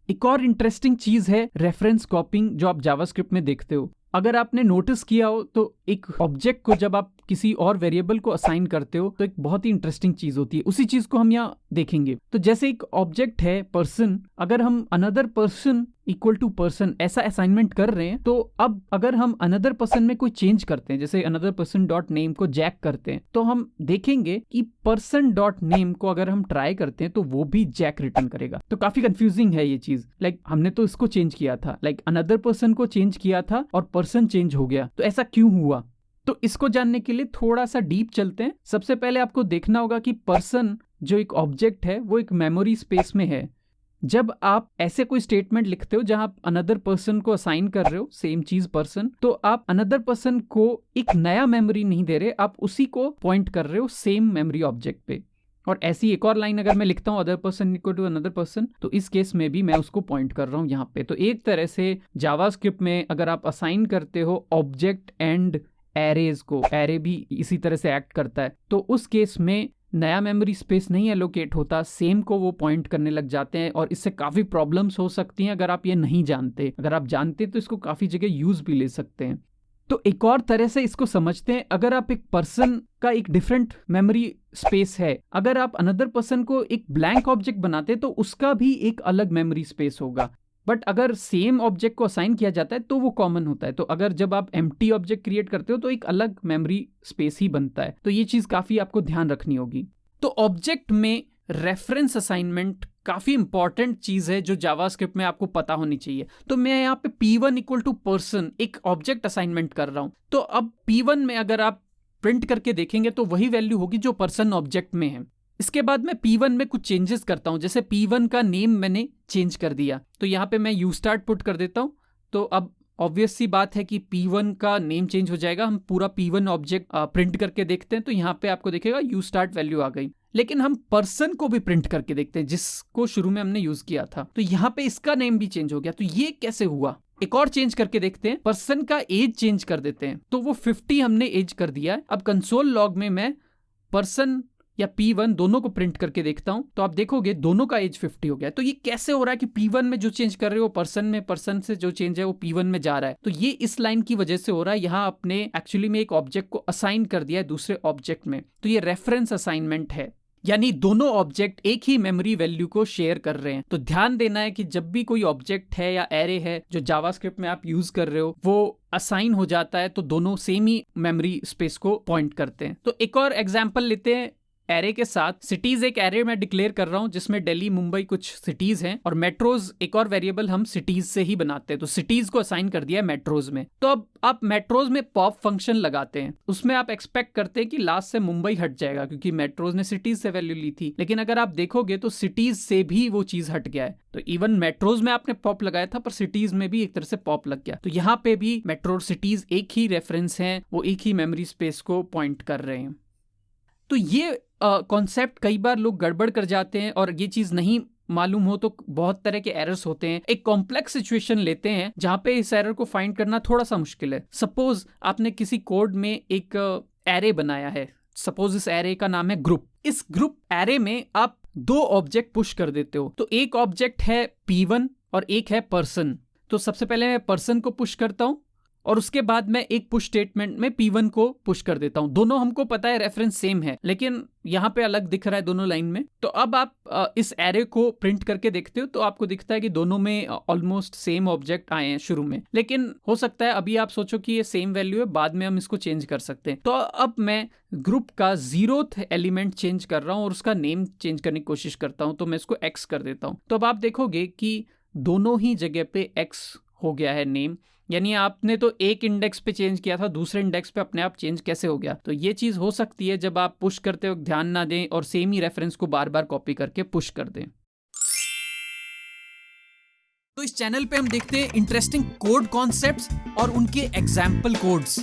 एक और इंटरेस्टिंग चीज है रेफरेंस कॉपिंग, जो आप जावास्क्रिप्ट में देखते हो। अगर आपने नोटिस किया हो तो एक ऑब्जेक्ट को जब आप किसी और वेरिएबल को असाइन करते हो तो एक बहुत ही इंटरेस्टिंग चीज होती है, उसी चीज को हम यहाँ देखेंगे। तो जैसे एक ऑब्जेक्ट है पर्सन, अगर हम another person equal to person ऐसा असाइनमेंट कर रहे हैं, तो अब अगर हम अनदर पर्सन में कोई चेंज करते हैं, जैसे अनदर पर्सन डॉट नेम को जैक करते हैं, तो हम देखेंगे कि पर्सन डॉट नेम को अगर हम ट्राई करते हैं तो वो भी जैक रिटर्न करेगा। तो काफी कंफ्यूजिंग है ये चीज। लाइक हमने तो इसको चेंज किया था, लाइक अनदर पर्सन को चेंज किया था और पर्सन चेंज हो गया, तो ऐसा क्यों हुआ? तो इसको जानने के लिए थोड़ा सा डीप चलते हैं। सबसे पहले आपको देखना होगा कि पर्सन जो एक ऑब्जेक्ट है वो एक मेमोरी स्पेस में है। जब आप ऐसे कोई स्टेटमेंट लिखते हो जहां आप अनदर पर्सन को असाइन कर रहे हो सेम चीज पर्सन, तो आप अनदर पर्सन को एक नया मेमोरी नहीं दे रहे, आप उसी को पॉइंट कर रहे हो सेम मेमोरी ऑब्जेक्ट पे। और ऐसी एक और लाइन अगर मैं लिखता हूं other person equal to another person, तो इस केस में भी मैं उसको पॉइंट कर रहा हूं यहाँ पे। तो एक तरह से जावास्क्रिप्ट में अगर आप असाइन करते हो ऑब्जेक्ट एंड एरेज को, एरे भी इसी तरह से एक्ट करता है, तो उस केस में नया मेमोरी स्पेस नहीं एलोकेट होता, सेम को वो पॉइंट करने लग जाते हैं। और इससे काफी प्रॉब्लम्स हो सकती हैं अगर आप ये नहीं जानते। अगर आप जानते तो इसको काफी जगह यूज भी ले सकते हैं। तो एक और तरह से इसको समझते हैं, अगर आप एक पर्सन का एक डिफरेंट मेमोरी स्पेस है, अगर आप अनदर पर्सन को एक ब्लैंक ऑब्जेक्ट बनाते तो उसका भी एक अलग मेमोरी स्पेस होगा। बट अगर सेम ऑब्जेक्ट को असाइन किया जाता है तो वो कॉमन होता है। तो अगर जब आप एम्प्टी ऑब्जेक्ट क्रिएट करते हो तो एक अलग मेमोरी स्पेस ही बनता है। तो ये चीज काफी आपको ध्यान रखनी होगी। तो ऑब्जेक्ट में रेफरेंस असाइनमेंट काफी इंपॉर्टेंट चीज है जो जावास्क्रिप्ट में आपको पता होनी चाहिए। तो मैं यहाँ पे P1 इक्वल टू पर्सन एक ऑब्जेक्ट असाइनमेंट कर रहा हूं। तो अब P1 में अगर आप प्रिंट करके देखेंगे तो वही वैल्यू होगी जो पर्सन ऑब्जेक्ट में है। इसके बाद मैं P1 में कुछ चेंजेस करता हूं, जैसे P1 का नेम मैंने चेंज कर दिया, तो यहाँ पे मैं यूस्टार्ट पुट कर देता हूं। तो अब ऑब्वियस सी बात है कि P1 का नेम चेंज हो जाएगा। हम पूरा P1 ऑब्जेक्ट प्रिंट करके देखते हैं, तो यहाँ पे आपको दिखेगा यूस्टार्ट वैल्यू आ गई। लेकिन हम पर्सन को भी प्रिंट करके देखते हैं जिसको शुरू में हमने यूज किया था, तो यहाँ पे इसका नेम भी चेंज हो गया। तो ये कैसे हुआ? एक और चेंज करके देखते हैं, पर्सन का एज चेंज कर देते हैं, तो वो 50 हमने एज कर दिया है। अब कंसोल लॉग में मैं पर्सन या P1 दोनों को प्रिंट करके देखता हूं, तो आप देखोगे दोनों का एज 50 हो गया। तो ये कैसे हो रहा है कि P1 में जो चेंज कर रहे हो पर्सन में, पर्सन से जो चेंज है वो P1 में जा रहा है? तो ये इस लाइन की वजह से हो रहा है। यहाँ आपने एक्चुअली में एक ऑब्जेक्ट को असाइन कर दिया है दूसरे ऑब्जेक्ट में, तो ये रेफरेंस असाइनमेंट है, यानी दोनों ऑब्जेक्ट एक ही मेमोरी वैल्यू को शेयर कर रहे हैं। तो ध्यान देना है कि जब भी कोई ऑब्जेक्ट है या एरे है जो जावास्क्रिप्ट में आप यूज कर रहे हो वो असाइन हो जाता है, तो दोनों सेम ही मेमोरी स्पेस को पॉइंट करते हैं। तो एक और एग्जांपल लेते हैं एरे के साथ। सिटीज एक एरे में डिक्लेयर कर रहा हूं जिसमें दिल्ली, मुंबई कुछ सिटीज हैं, और मेट्रोज एक और वेरिएबल हम सिटीज से ही बनाते हैं। तो सिटीज को असाइन कर दिया है मेट्रोज में। तो अब आप मेट्रोज में पॉप फंक्शन लगाते हैं, उसमें आप एक्सपेक्ट करते हैं कि लास्ट से मुंबई हट जाएगा क्योंकि मेट्रोज ने सिटीज से वैल्यू ली थी। लेकिन अगर आप देखोगे तो सिटीज से भी वो चीज हट गया है। तो इवन मेट्रोज में आपने पॉप लगाया था पर सिटीज में भी एक तरह से पॉप लग गया। तो यहाँ पे भी मेट्रो सिटीज एक ही रेफरेंस हैं, वो एक ही मेमोरी स्पेस को पॉइंट कर रहे हैं। तो ये कॉन्सेप्ट कई बार लोग गड़बड़ कर जाते हैं और ये चीज नहीं मालूम हो तो बहुत तरह के एरर्स होते हैं। एक कॉम्प्लेक्स सिचुएशन लेते हैं जहां पे इस एरर को फाइंड करना थोड़ा सा मुश्किल है। सपोज आपने किसी कोड में एक एरे बनाया है, सपोज इस एरे का नाम है ग्रुप। इस ग्रुप एरे में आप दो ऑब्जेक्ट पुश कर देते हो, तो एक ऑब्जेक्ट है P1 और एक है पर्सन। तो सबसे पहले मैं पर्सन को पुश करता हूं और उसके बाद मैं एक पुश स्टेटमेंट में P1 को पुश कर देता हूं। दोनों हमको पता है रेफरेंस सेम है, लेकिन यहां पे अलग दिख रहा है दोनों लाइन में। तो अब आप इस एरे को प्रिंट करके देखते हो तो आपको दिखता है कि दोनों में ऑलमोस्ट सेम ऑब्जेक्ट आए हैं शुरू में। लेकिन हो सकता है अभी आप सोचो कि ये सेम वैल्यू है, बाद में हम इसको चेंज कर सकते हैं। तो अब मैं ग्रुप का 0th एलिमेंट चेंज कर रहा हूं और उसका नेम चेंज करने की कोशिश करता हूं, तो मैं इसको X कर देता हूं। तो अब आप देखोगे कि दोनों ही जगह पे X हो गया है नेम, यानी आपने तो एक इंडेक्स पे चेंज किया था, दूसरे इंडेक्स पे अपने आप चेंज कैसे हो गया? तो ये चीज हो सकती है जब आप पुश करते वक्त ध्यान ना दें और सेम ही रेफरेंस को बार बार कॉपी करके पुश कर दें। तो इस चैनल पे हम देखते हैं इंटरेस्टिंग कोड कॉन्सेप्ट्स और उनके एग्जाम्पल कोड्स।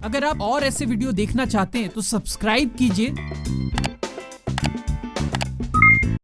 अगर आप और ऐसे वीडियो देखना चाहते हैं तो सब्सक्राइब कीजिए